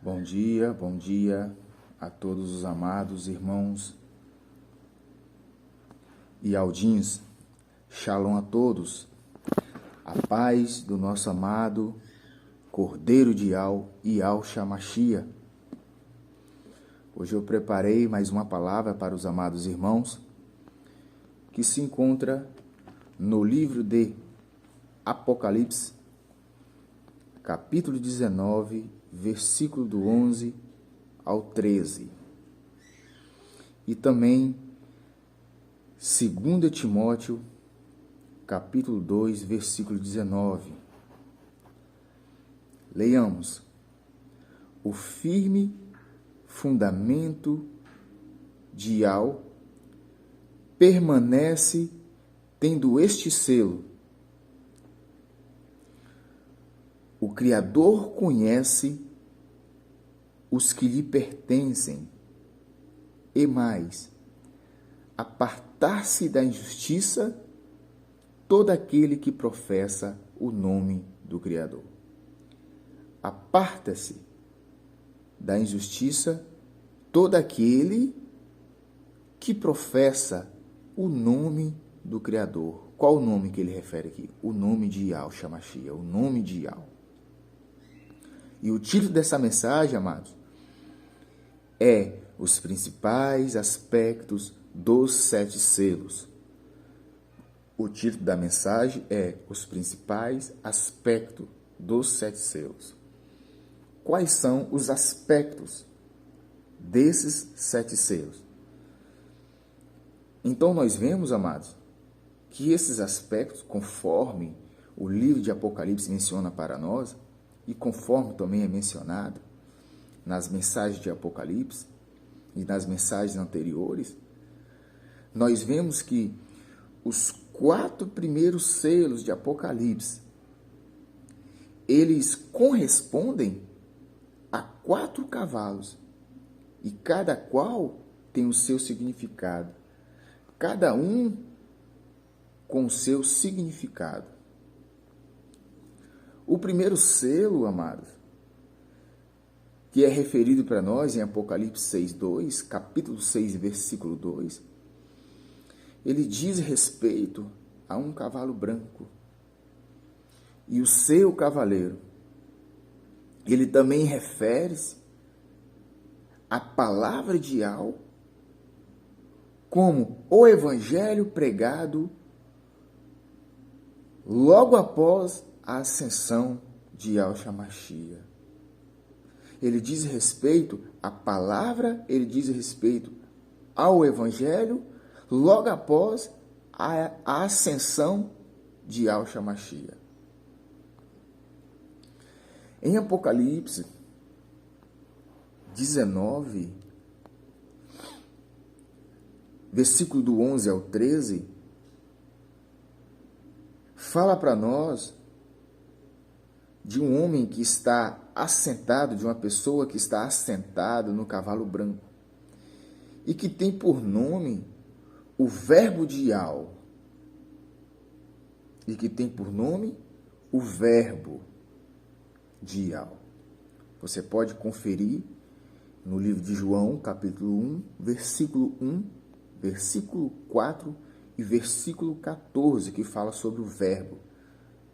Bom dia a todos os amados irmãos e aldins. Shalom a todos. A paz do nosso amado Cordeiro de Yahushua Mashiach. Hoje eu preparei mais uma palavra para os amados irmãos que se encontra no livro de Apocalipse, capítulo 19, versículo do 11 ao 13. E também 2 Timóteo, capítulo 2, versículo 19. Leiamos. O firme fundamento de Yahu permanece tendo este selo. O Criador conhece os que lhe pertencem, e mais, apartar-se da injustiça todo aquele que professa o nome do Criador. Aparta-se da injustiça todo aquele que professa o nome do Criador. Qual o nome que ele refere aqui? O nome de Yahushua Mashiach, o nome de Yahu. E o título dessa mensagem, amados, é os principais aspectos dos 7 selos. O título da mensagem é os principais aspectos dos 7 selos. Quais são os aspectos desses 7 selos? Então nós vemos, amados, que esses aspectos, conforme o livro de Apocalipse menciona para nós, e conforme também é mencionado nas mensagens de Apocalipse e nas mensagens anteriores, nós vemos que os 4 primeiros selos de Apocalipse, eles correspondem a 4 cavalos, e cada qual tem o seu significado, cada um com o seu significado. O primeiro selo, amados, que é referido para nós em Apocalipse 6:2, capítulo 6, versículo 2, ele diz respeito a um cavalo branco e o seu cavaleiro. Ele também refere-se à palavra de Yahu como o evangelho pregado logo após a ascensão de Yahushua Mashiach. Ele diz respeito à palavra, ele diz respeito ao evangelho logo após a ascensão de Yahushua Mashiach. Em Apocalipse 19, versículo do 11 ao 13, fala para nós de um homem que está assentado, de uma pessoa que está assentada no cavalo branco e que tem por nome o verbo de Yahu. E que tem por nome o verbo de Yahu. Você pode conferir no livro de João, capítulo 1, versículo 1, versículo 4 e versículo 14, que fala sobre o verbo.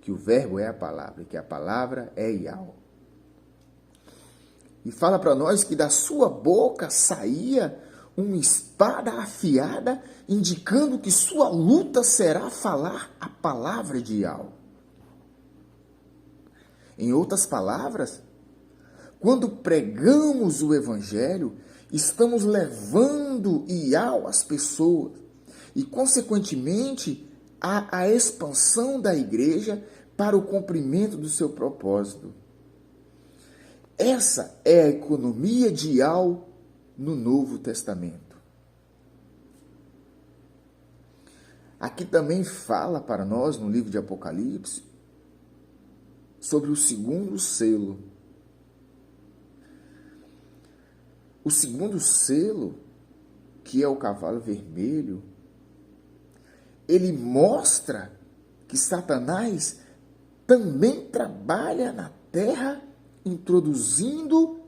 Que o verbo é a palavra, e que a palavra é Yahu. E fala para nós que da sua boca saía uma espada afiada, indicando que sua luta será falar a palavra de Yahu. Em outras palavras, quando pregamos o evangelho, estamos levando Yahu às pessoas e, consequentemente, a expansão da igreja para o cumprimento do seu propósito. Essa é a economia de Yahu no Novo Testamento. Aqui também fala para nós, no livro de Apocalipse, sobre o segundo selo. O segundo selo, que é o cavalo vermelho, ele mostra que Satanás também trabalha na terra, introduzindo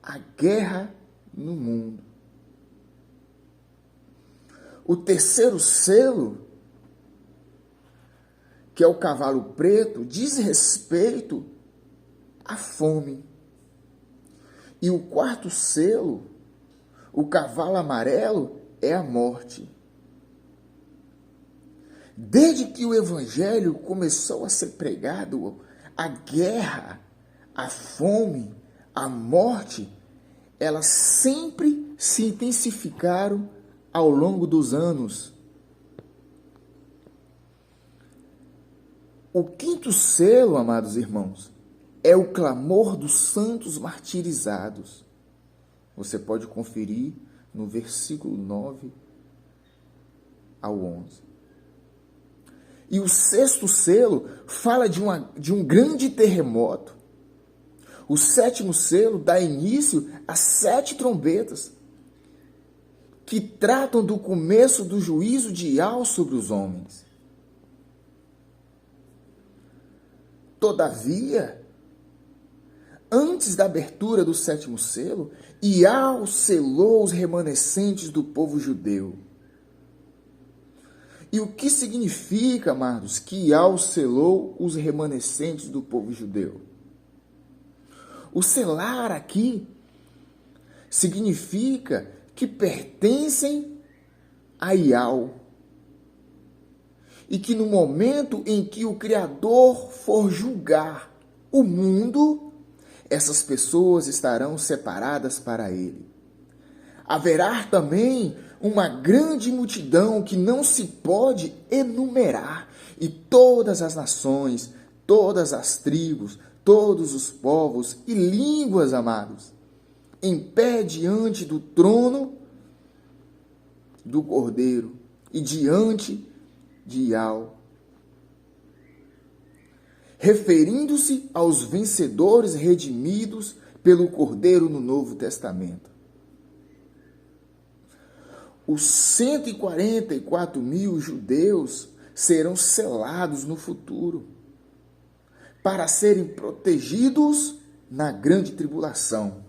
a guerra no mundo. O terceiro selo, que é o cavalo preto, diz respeito à fome. E o quarto selo, o cavalo amarelo, é a morte. Desde que o evangelho começou a ser pregado, a guerra, a fome, a morte, elas sempre se intensificaram ao longo dos anos. O quinto selo, amados irmãos, é o clamor dos santos martirizados. Você pode conferir no versículo 9 ao 11. E o sexto selo fala de um grande terremoto. O sétimo selo dá início a 7 trombetas, que tratam do começo do juízo de Yahweh sobre os homens. Todavia, antes da abertura do sétimo selo, Yahweh selou os remanescentes do povo judeu. E o que significa, amados, que Yahweh selou os remanescentes do povo judeu? O selar aqui significa que pertencem a Yahweh. E que no momento em que o Criador for julgar o mundo, essas pessoas estarão separadas para Ele. Haverá também uma grande multidão que não se pode enumerar, e todas as nações, todas as tribos, todos os povos e línguas, amados, em pé diante do trono do Cordeiro e diante de Yahweh, referindo-se aos vencedores redimidos pelo Cordeiro no Novo Testamento. Os 144 mil judeus serão selados no futuro para serem protegidos na grande tribulação.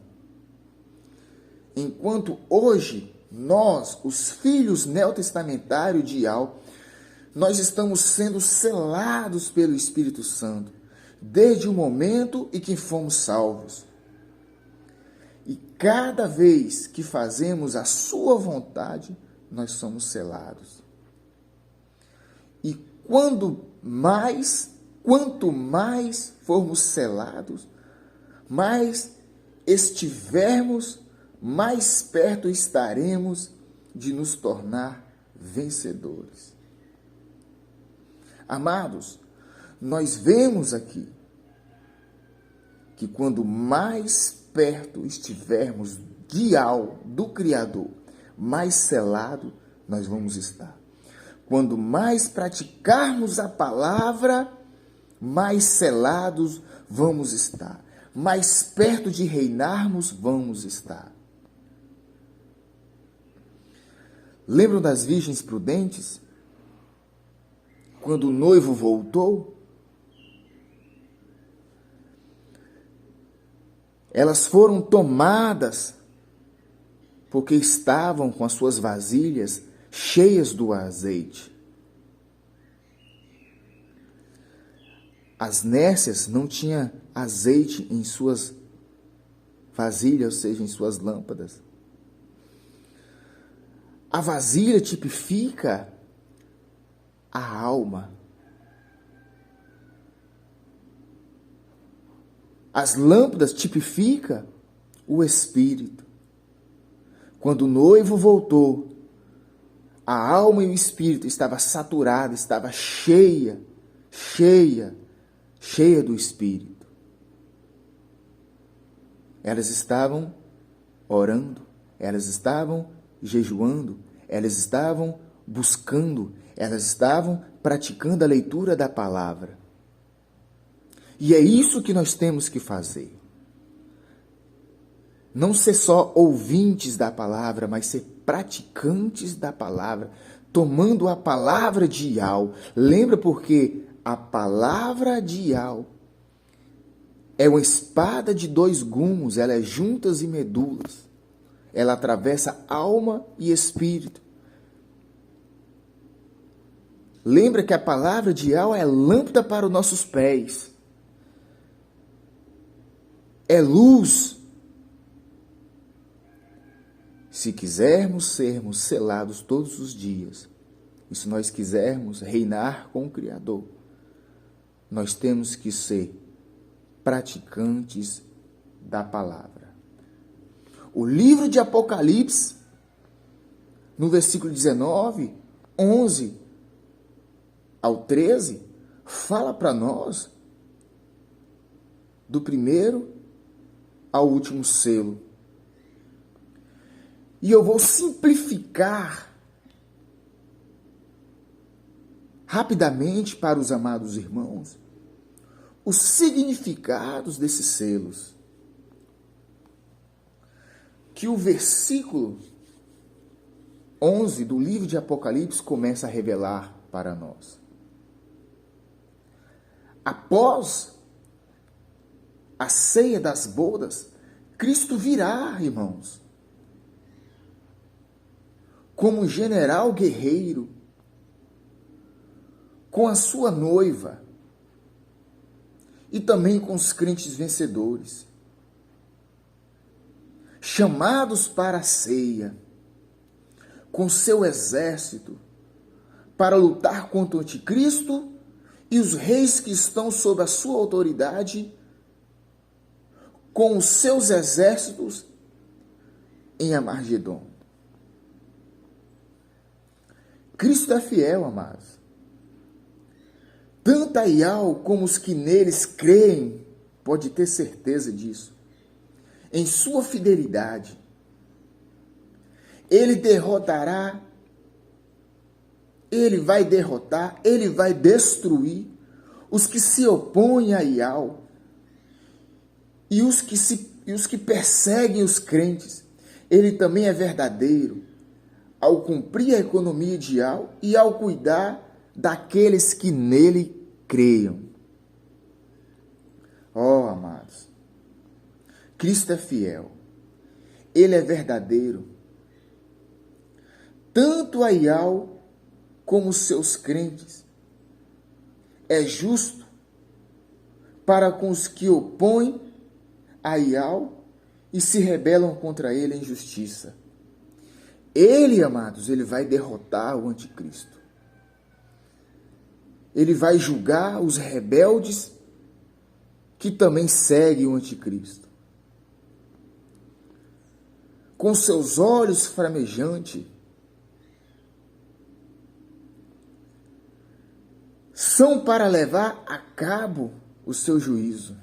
Enquanto hoje, nós, os filhos neotestamentários de Yahweh, nós estamos sendo selados pelo Espírito Santo, desde o momento em que fomos salvos. E cada vez que fazemos a sua vontade, nós somos selados. E quanto mais formos selados, mais estivermos, mais perto estaremos de nos tornar vencedores. Amados, nós vemos aqui que quando mais perto estivermos de Yahweh, do Criador, mais selado nós vamos estar. Quando mais praticarmos a palavra, mais selados vamos estar. Mais perto de reinarmos vamos estar. Lembram das virgens prudentes? Quando o noivo voltou, elas foram tomadas porque estavam com as suas vasilhas cheias do azeite. As nécias não tinham azeite em suas vasilhas, ou seja, em suas lâmpadas. A vasilha tipifica a alma. As lâmpadas tipificam o espírito. Quando o noivo voltou, a alma e o espírito estavam saturados, estava cheia do espírito. Elas estavam orando, elas estavam jejuando, elas estavam buscando, elas estavam praticando a leitura da palavra. E é isso que nós temos que fazer. Não ser só ouvintes da palavra, mas ser praticantes da palavra, tomando a palavra de Yahweh. Lembra, porque a palavra de Yahweh É uma espada de dois gumes, ela é juntas e medulas. Ela atravessa alma e espírito. Lembra que a palavra de Yahweh é lâmpada para os nossos pés. É luz. Se quisermos sermos selados todos os dias, e se nós quisermos reinar com o Criador, nós temos que ser praticantes da palavra. O livro de Apocalipse, no versículo 19, 11 ao 13, fala para nós do primeiro ao último selo. E eu vou simplificar rapidamente para os amados irmãos os significados desses selos. Que o versículo 11 do livro de Apocalipse começa a revelar para nós. Após a ceia das bodas, Cristo virá, irmãos, como general guerreiro, com a sua noiva e também com os crentes vencedores, chamados para a ceia, com seu exército, para lutar contra o anticristo e os reis que estão sob a sua autoridade, com os seus exércitos em Armagedon. Cristo é fiel, amados. Tanto a Yahweh como os que neles creem, pode ter certeza disso, em sua fidelidade. Ele derrotará, ele vai derrotar, ele vai destruir os que se opõem a Yahweh e os que perseguem os crentes. Ele também é verdadeiro ao cumprir a economia de Yahweh e ao cuidar daqueles que nele creiam. Ó, amados, Cristo é fiel, ele é verdadeiro, tanto a Yahweh como os seus crentes. É justo para com os que opõem a Yahweh e se rebelam contra ele em justiça. Ele, amados, ele vai derrotar o anticristo. Ele vai julgar os rebeldes que também seguem o anticristo. Com seus olhos flamejantes, são para levar a cabo o seu juízo.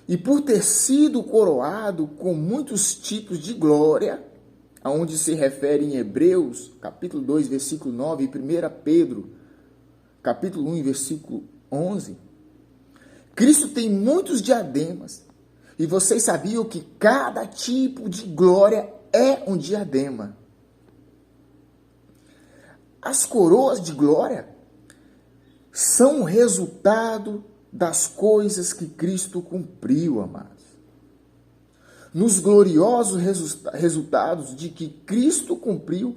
E por ter sido coroado com muitos tipos de glória, aonde se refere em Hebreus, capítulo 2, versículo 9, e 1 Pedro, capítulo 1, versículo 11, Cristo tem muitos diademas. E vocês sabiam que cada tipo de glória é um diadema. As coroas de glória são o resultado das coisas que Cristo cumpriu, amados. Nos gloriosos resultados de que Cristo cumpriu,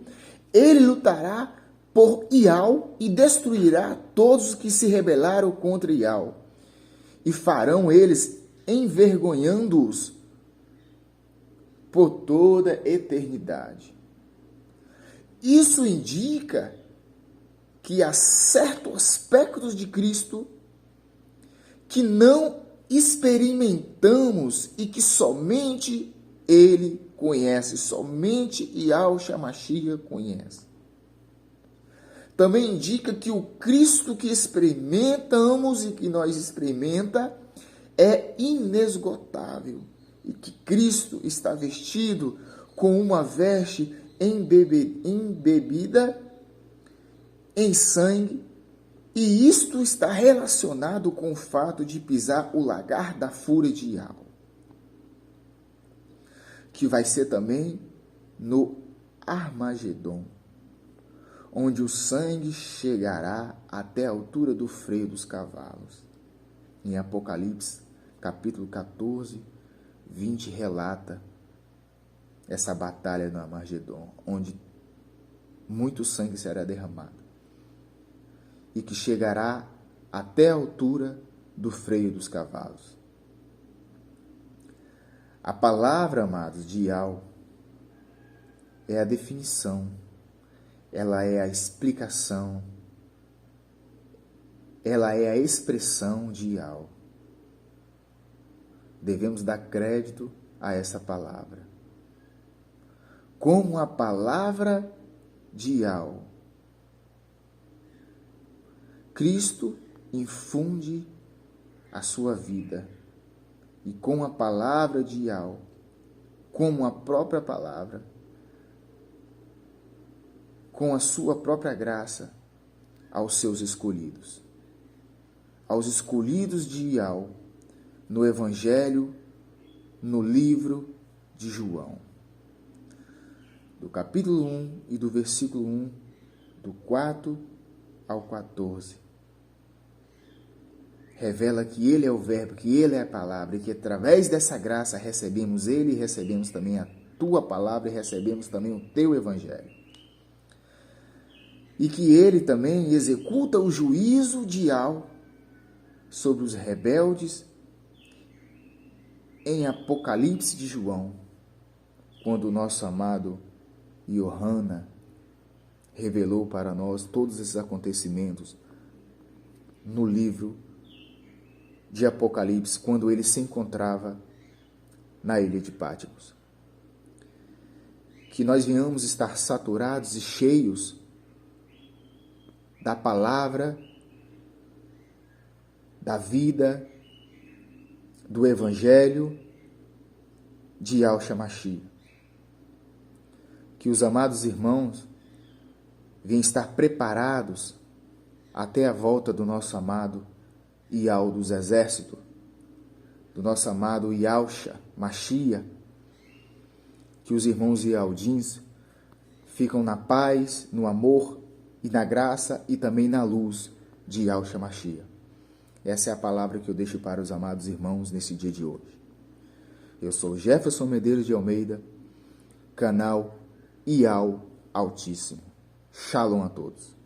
ele lutará por Yahweh e destruirá todos os que se rebelaram contra Yahweh. E farão eles envergonhando-os por toda a eternidade. Isso indica que há certos aspectos de Cristo que não experimentamos e que somente ele conhece, somente Yahshua Mashiach conhece. Também indica que o Cristo que experimentamos e que nós experimenta é inesgotável e que Cristo está vestido com uma veste embebida em sangue, e isto está relacionado com o fato de pisar o lagar da fúria de Yahweh, que vai ser também no Armagedon, onde o sangue chegará até a altura do freio dos cavalos. Em Apocalipse, capítulo 14, 20, relata essa batalha no Armagedon, onde muito sangue será derramado e que chegará até a altura do freio dos cavalos. A palavra, amados, de Yahweh é a definição, ela é a explicação, ela é a expressão de Yahweh. Devemos dar crédito a essa palavra. Como a palavra de Yahweh, Cristo infunde a sua vida. E com a palavra de Yahweh, como a própria palavra, com a sua própria graça, aos seus escolhidos. Aos escolhidos de Yahweh, no Evangelho, no livro de João. Do capítulo 1 e do versículo 1, do 4 ao 14. Revela que Ele é o Verbo, que Ele é a palavra, e que através dessa graça recebemos Ele e recebemos também a Tua palavra e recebemos também o Teu Evangelho. E que Ele também executa o juízo de Yahweh sobre os rebeldes em Apocalipse de João, quando o nosso amado Yohana revelou para nós todos esses acontecimentos no livro de Apocalipse, quando ele se encontrava na ilha de Patmos. Que nós venhamos estar saturados e cheios da palavra, da vida, do Evangelho de Yahshua Mashiach. Que os amados irmãos venham estar preparados até a volta do nosso amado Yahweh dos exércitos, do nosso amado Yahshua Mashiach. Que os irmãos Yahudins ficam na paz, no amor e na graça e também na luz de Yahshua Mashiach. Essa é a palavra que eu deixo para os amados irmãos nesse dia de hoje. Eu sou Jefferson Medeiros de Almeida, canal Yahweh Altíssimo. Shalom a todos.